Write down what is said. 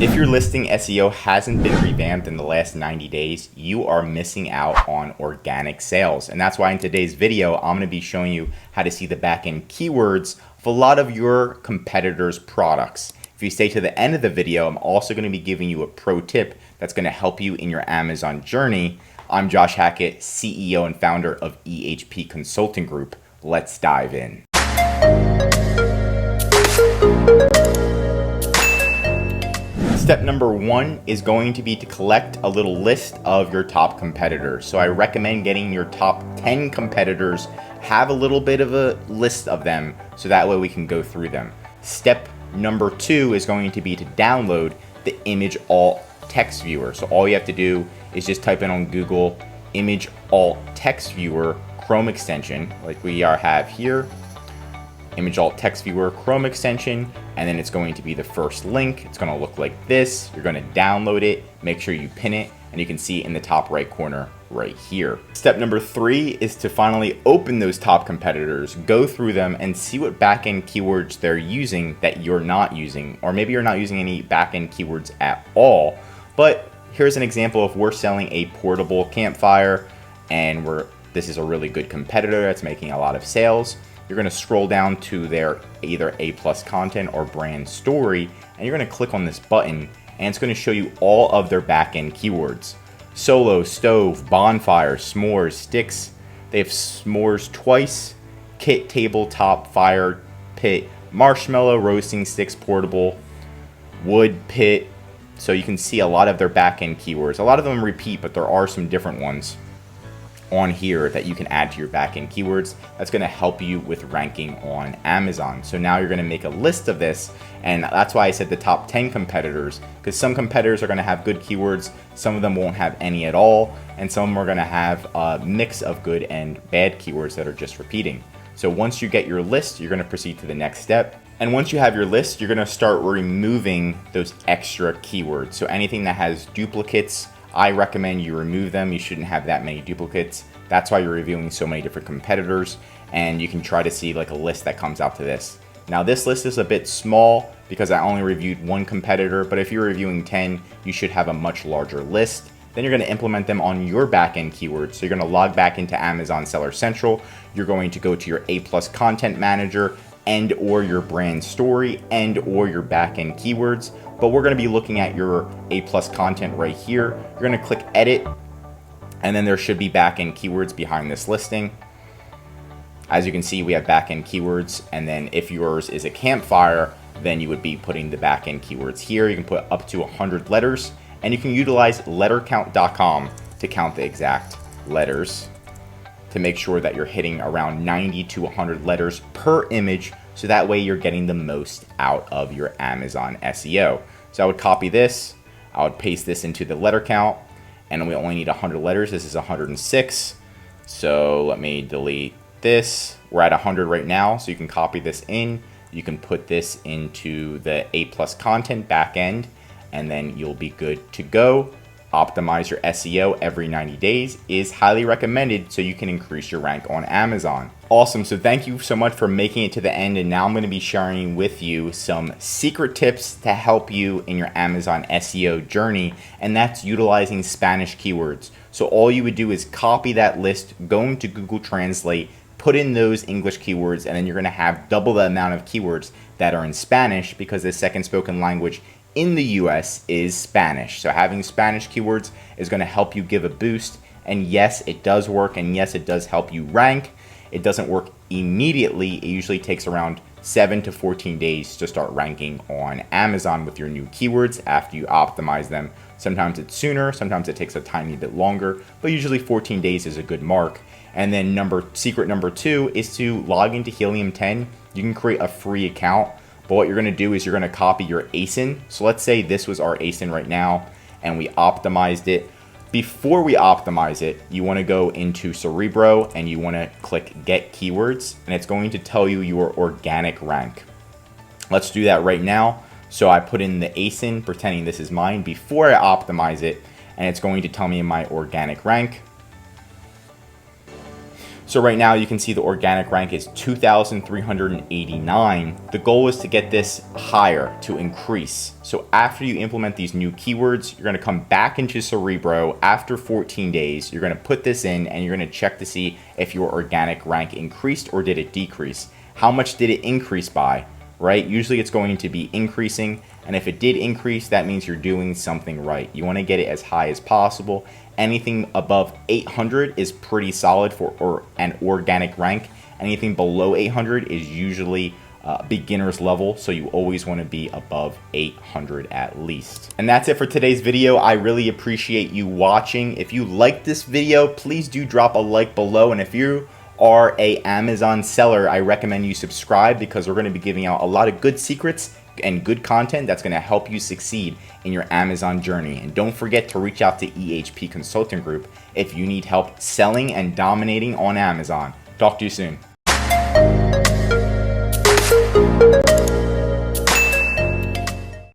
If your listing SEO hasn't been revamped in the last 90 days, you are missing out on organic sales. And that's why in today's video, I'm going to be showing you how to see the backend keywords of a lot of your competitors' products. If you stay to the end of the video, I'm also going to be giving you a pro tip that's going to help you in your Amazon journey. I'm Josh Hackett, CEO and founder of EHP Consulting Group. Let's dive in. Step number one is going to be to collect a little list of your top competitors. So I recommend getting your top 10 competitors, have a little bit of a list of them, so that way we can go through them. Step number two is going to be to download the image alt text viewer. So all you have to do is just type in on Google image alt text viewer Chrome extension, like we have here. Image alt text viewer Chrome extension, and then it's going to be the first link. It's going to look like this. You're going to download it, make sure you pin it, and you can see it in the top right corner right here. Step number three is to finally open those top competitors, go through them and see what backend keywords they're using that you're not using, or maybe you're not using any backend keywords at all. But here's an example of we're selling a portable campfire, and this is a really good competitor that's making a lot of sales. You're going to scroll down to their either A+ content or brand story, and you're going to click on this button, and it's going to show you all of their backend keywords. Solo, stove, bonfire, s'mores, sticks. They have s'mores twice, kit, tabletop, fire pit, marshmallow, roasting sticks, portable, wood pit. So you can see a lot of their backend keywords. A lot of them repeat, but there are some different ones on here that you can add to your backend keywords. That's going to help you with ranking on Amazon. So now you're going to make a list of this, and that's why I said the top 10 competitors, because some competitors are going to have good keywords, some of them won't have any at all, and some of them are going to have a mix of good and bad keywords that are just repeating. So once you get your list, you're going to proceed to the next step. And once you have your list, you're going to start removing those extra keywords. So anything that has duplicates, I recommend you remove them. You shouldn't have that many duplicates. That's why you're reviewing so many different competitors, and you can try to see like a list that comes out to this. Now this list is a bit small because I only reviewed one competitor, but if you're reviewing 10, you should have a much larger list. Then you're going to implement them on your backend keywords. So you're going to log back into Amazon Seller Central. You're going to go to your A+ content manager and or your brand story and or your backend keywords. But we're going to be looking at your A+ content right here. You're going to click edit, and then there should be backend keywords behind this listing. As you can see, we have backend keywords, and then if yours is a campfire, then you would be putting the backend keywords here. You can put up to 100 letters, and you can utilize lettercount.com to count the exact letters to make sure that you're hitting around 90 to 100 letters per image, so that way you're getting the most out of your Amazon SEO. So I would copy this, I would paste this into the letter count, and we only need 100 letters. This is 106. So let me delete this. We're at 100 right now, so you can copy this in. You can put this into the A+ content backend, and then you'll be good to go. Optimize your SEO every 90 days is highly recommended so you can increase your rank on Amazon. Awesome, so thank you so much for making it to the end, and now I'm going to be sharing with you some secret tips to help you in your Amazon SEO journey, and that's utilizing Spanish keywords. So all you would do is copy that list, go into Google Translate, put in those English keywords, and then you're going to have double the amount of keywords that are in Spanish, because the second spoken language in the US is Spanish. So having Spanish keywords is going to help you give a boost. And yes, it does work, and yes, it does help you rank. It doesn't work immediately. It usually takes around 7 to 14 days to start ranking on Amazon with your new keywords after you optimize them. Sometimes it's sooner, sometimes it takes a tiny bit longer, but usually 14 days is a good mark. And then secret number two is to log into Helium 10. You can create a free account. But what you're going to do is you're going to copy your ASIN. So let's say this was our ASIN right now, and we optimized it. Before we optimize it, you want to go into Cerebro and you want to click Get Keywords, and it's going to tell you your organic rank. Let's do that right now. So I put in the ASIN, pretending this is mine, before I optimize it, and it's going to tell me my organic rank. So right now you can see the organic rank is 2,389. The goal is to get this higher, to increase. So after you implement these new keywords, you're gonna come back into Cerebro after 14 days. You're gonna put this in and you're gonna check to see if your organic rank increased or did it decrease. How much did it increase by, right? Usually it's going to be increasing. And if it did increase, that means you're doing something right. You wanna get it as high as possible. Anything above 800 is pretty solid for an organic rank. Anything below 800 is usually beginner's level, so you always want to be above 800 at least. And that's it for today's video. I really appreciate you watching. If you liked this video, please do drop a like below. And if you are an Amazon seller, I recommend you subscribe because we're going to be giving out a lot of good secrets and good content that's going to help you succeed in your Amazon journey. And don't forget to reach out to EHP Consulting Group if you need help selling and dominating on Amazon. Talk to you soon.